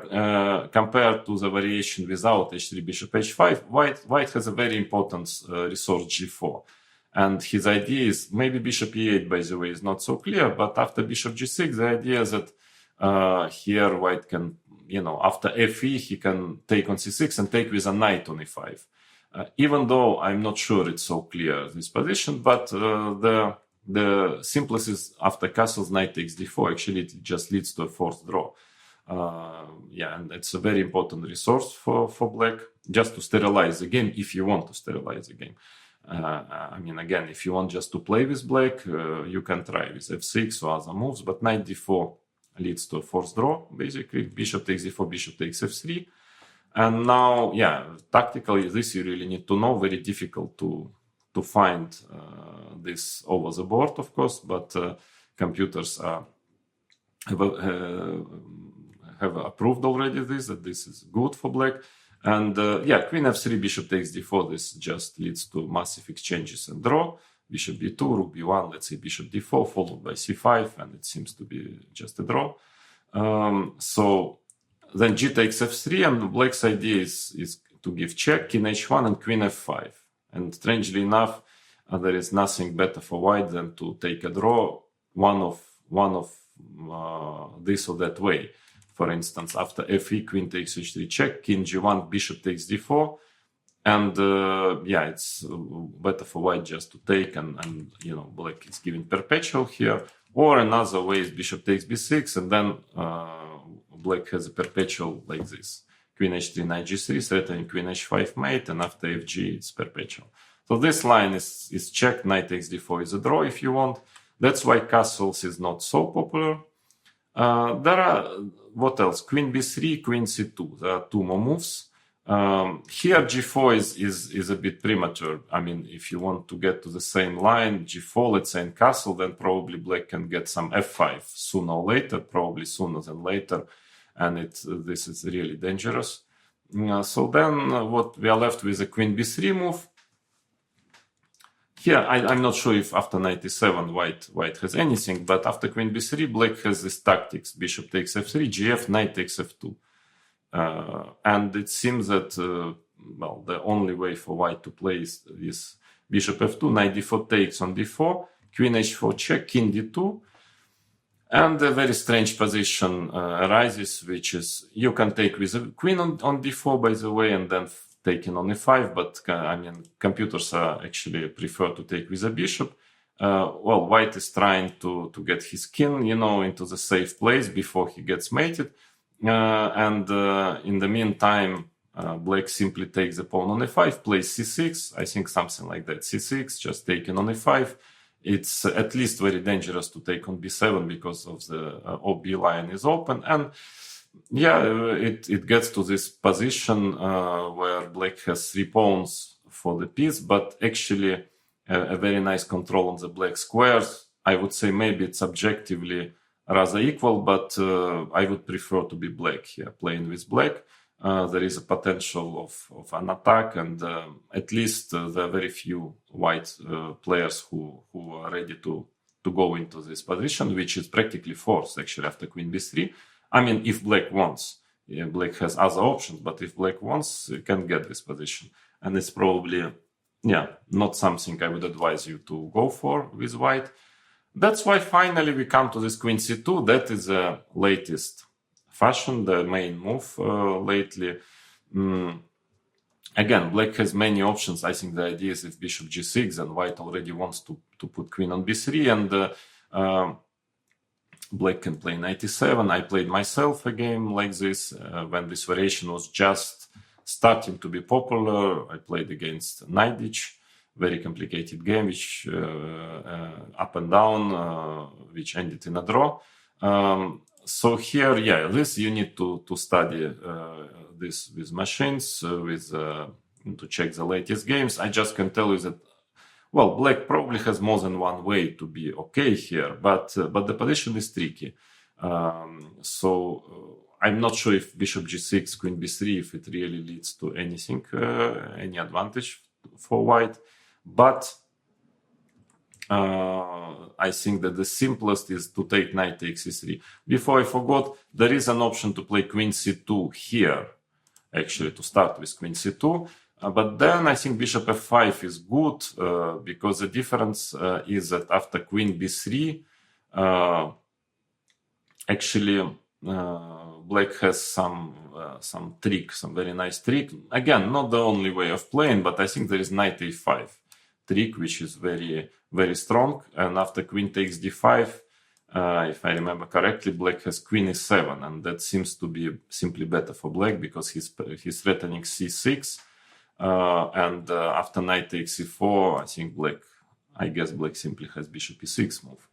compared to the variation without h3 bishop h5, white has a very important resource g4, and his idea is maybe bishop e8, by the way, is not so clear, but after bishop g6, the idea is that here white can, after fe, he can take on c6 and take with a knight on e5. Even though I'm not sure it's so clear, this position, but the simplest is after castles, knight takes d4. Actually, it just leads to a forced draw. And it's a very important resource for black, just to sterilize the game, if you want to sterilize the game. Again, if you want just to play with black, you can try with f6 or other moves, but knight d4 leads to a forced draw, basically. Bishop takes d4, bishop takes f3. And now, tactically, this you really need to know. Very difficult to find this over the board, of course, but computers have approved already that this is good for black. And queen f3, bishop takes d4. This just leads to massive exchanges and draw. Bishop b2, rook b1, let's say bishop d4, followed by c5, and it seems to be just a draw. So then g takes f3, and black's idea is to give check, king h1, and queen f5. And strangely enough, there is nothing better for white than to take a draw one of this or that way. For instance, after fe, queen takes h3 check, king g1, bishop takes d4, and it's better for white just to take, and black is giving perpetual here. Or another way is bishop takes b6, and then black has a perpetual like this. queen h3, knight g3, threatening queen h5 mate, and after fg it's perpetual. So this line is checked. Knight takes d4 is a draw if you want. That's why castles is not so popular. There are, what else? Queen b3, queen c2. There are two more moves. Here g4 is a bit premature. I mean, if you want to get to the same line, g4, let's say in castle, then probably black can get some f5 sooner or later, probably sooner than later. And this is really dangerous. So then what we are left with a queen b3 move. Here, I'm not sure if after knight e7 white has anything, but after queen b3, black has this tactics. Bishop takes f3, gf, knight takes f2. And it seems that, well, the only way for white to play is bishop f2, knight d4 takes on d4, queen h4 check, king d2. And a very strange position arises, which is you can take with a queen on d4, by the way, and then taking on e5, but I mean, computers actually prefer to take with a bishop. Well, white is trying to get his king, into the safe place before he gets mated. And in the meantime, black simply takes the pawn on e5, plays c6, I think something like that, c6, just taking on e5. It's at least very dangerous to take on b7 because of the OB line is open. And yeah, it gets to this position where black has 3 pawns for the piece, but actually a very nice control on the black squares. I would say maybe it's objectively rather equal, but I would prefer to be black here, playing with black. There is a potential of an attack, and at least there are very few white players who are ready to go into this position, which is practically forced actually after queen b3. I mean, if black wants, black has other options, but if black wants, you can get this position. And it's probably, not something I would advise you to go for with white. That's why finally we come to this queen c2. That is the latest fashion, the main move lately. Again, black has many options. I think the idea is if bishop g6, and white already wants to put queen on b3, and black can play knight e7. I played myself a game like this when this variation was just starting to be popular. I played against Naiditch, very complicated game, which up and down, which ended in a draw. So here, this you need to study this with machines, to check the latest games. I just can tell you that, well, black probably has more than one way to be okay here, but the position is tricky. So I'm not sure if bishop g6, queen b3, if it really leads to anything, any advantage for white. But I think that the simplest is to take knight takes e3. Before I forgot, there is an option to play queen c2 here, actually, to start with queen c2. But then I think bishop f5 is good because the difference is that after queen b3, actually black has some trick, some very nice trick. Again, not the only way of playing, but I think there is knight a5 trick, which is very, very strong. And after queen takes d5, if I remember correctly, black has queen e7, and that seems to be simply better for black because he's threatening c6. And after knight takes e4, I guess black simply has bishop e6 move.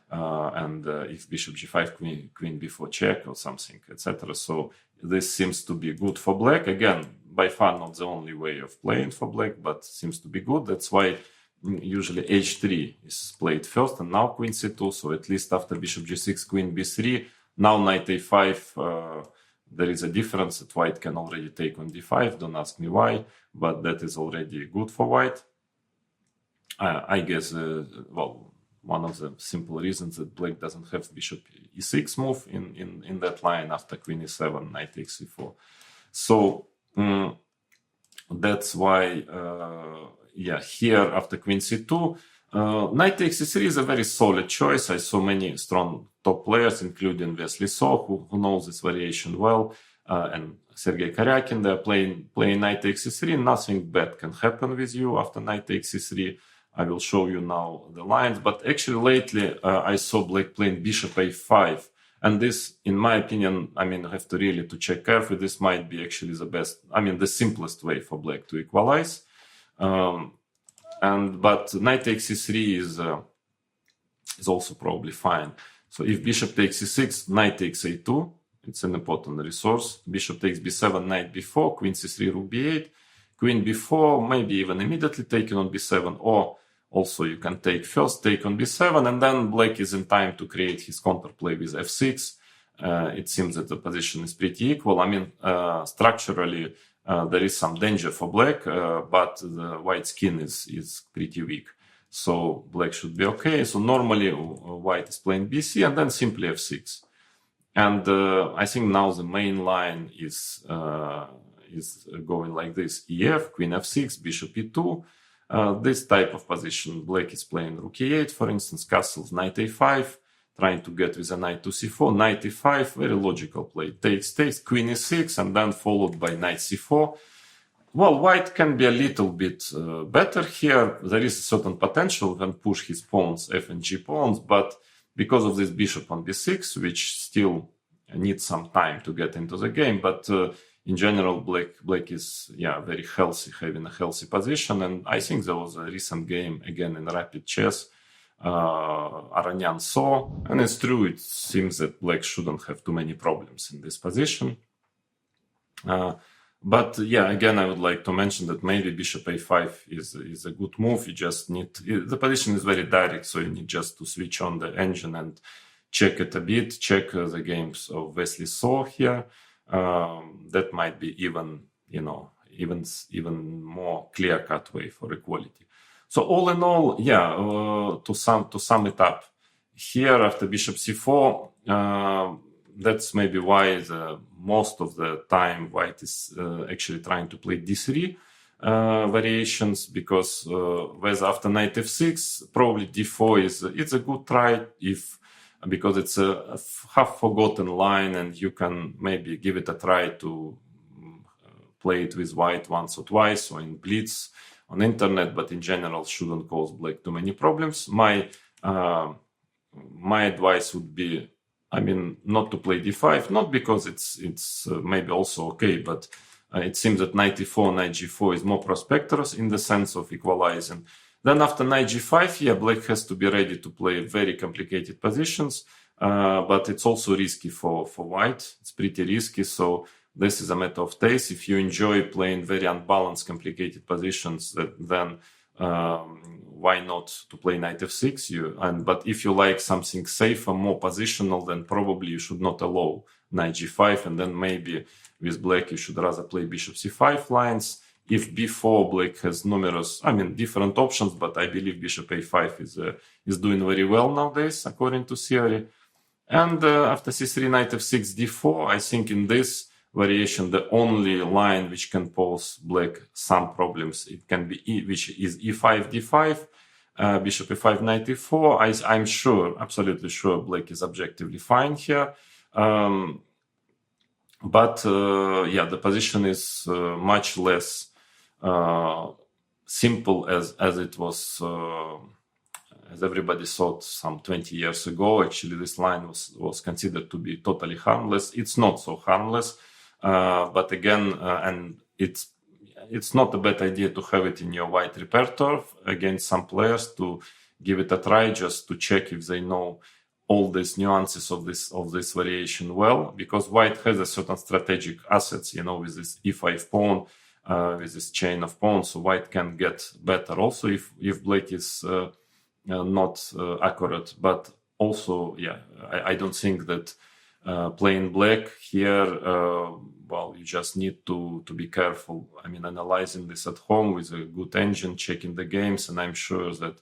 And if bishop g5, queen b4 check or something, etc. So this seems to be good for black. Again, by far not the only way of playing for black, but seems to be good. That's why usually h3 is played first, and now queen c2. So at least after bishop g6, queen b3, now knight a5, there is a difference that white can already take on d5. Don't ask me why, but that is already good for white. I guess, one of the simple reasons that black doesn't have bishop e6 move in that line after queen e7, knight takes e4. So that's why, here after queen c2, knight takes e3 is a very solid choice. I saw many strong top players, including Wesley So, who knows this variation well, and Sergei Karyakin. They're playing knight takes e3. Nothing bad can happen with you after knight takes e3. I will show you now the lines, but actually lately I saw black playing bishop a5 And this, in my opinion, I have to really to check carefully. This might be actually the best, the simplest way for black to equalize. But knight takes c3 is also probably fine. So if bishop takes c6, knight takes a2. It's an important resource. Bishop takes b7, knight b4, queen c3, rook b8, queen b4, maybe even immediately taken on b7, or also you can take first, take on b7, and then black is in time to create his counterplay with f6. It seems that the position is pretty equal. Structurally, there is some danger for black, but the white skin is pretty weak. So black should be okay. So normally white is playing bc and then simply f6. And I think now the main line is going like this: ef, queen f6, bishop e2. This type of position, black is playing rook e8, for instance, castles, knight a5, trying to get with a knight to c4, knight e5, very logical play, takes, queen e6, and then followed by knight c4. Well, white can be a little bit better here. There is a certain potential, can push his pawns, f and g pawns, but because of this bishop on b6, which still needs some time to get into the game, but in general, black is very healthy, having a healthy position. And I think there was a recent game again in rapid chess. Aranyan saw, and it's true. It seems that black shouldn't have too many problems in this position. But again, I would like to mention that maybe bishop a5 is a good move. You just need the position is very direct, so you need just to switch on the engine and check it a bit. Check the games of Wesley So here. That might be even more clear-cut way for equality. So all in all, to sum it up, here after bishop c4, that's maybe why most of the time white is actually trying to play d3 variations, because whereas after knight f6, probably d4 it's a good try because it's a half-forgotten line, and you can maybe give it a try to play it with white once or twice or in blitz on internet, but in general shouldn't cause black too many problems. My advice would be, not to play d5, not because it's maybe also okay, but it seems that knight e4, knight g4 is more prosperous in the sense of equalizing. Then after knight g5, black has to be ready to play very complicated positions, but it's also risky for white. It's pretty risky, so this is a matter of taste. If you enjoy playing very unbalanced, complicated positions, then why not to play knight f6? But if you like something safer, more positional, then probably you should not allow knight g5, and then maybe with black you should rather play bishop c5 lines. If b4, black has numerous, different options, but I believe bishop a5 is doing very well nowadays, according to theory. And after c3, knight f6, d4, I think in this variation, the only line which can pose black some problems, it can be which is e5, d5, bishop e5, knight e4. I'm sure, absolutely sure, black is objectively fine here. But the position is much less simple as it was, as everybody thought some 20 years ago. Actually, this line was considered to be totally harmless. It's not so harmless, but again, and it's not a bad idea to have it in your white repertoire against some players, to give it a try, just to check if they know all these nuances of this variation well, because white has a certain strategic assets, with this e5 pawn, with this chain of pawns, so white can get better also if black is not accurate. But also, I don't think that playing black here, you just need to be careful. Analyzing this at home with a good engine, checking the games, and I'm sure that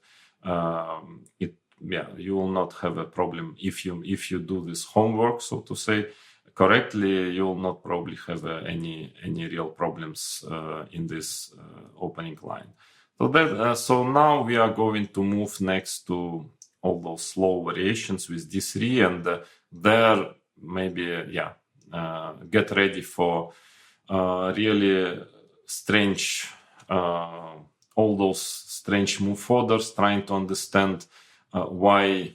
you will not have a problem if you do this homework, so to say, correctly. You will not probably have any real problems in this opening line. So now we are going to move next to all those slow variations with d3, and there maybe get ready for really strange, all those strange move orders, trying to understand why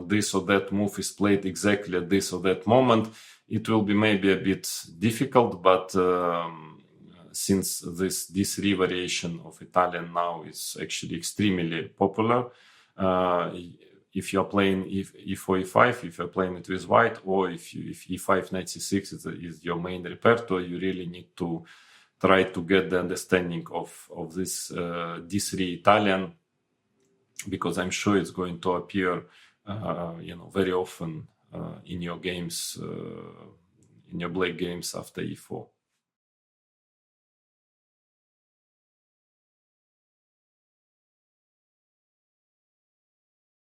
this or that move is played exactly at this or that moment, it will be maybe a bit difficult. But since this variation of Italian now is actually extremely popular, if you're playing e4, e5, if you're playing it with white, or if e5, knight c6 is your main repertoire, you really need to try to get the understanding of this d3 Italian, because I'm sure it's going to appear, very often in your games, in your black games after e4.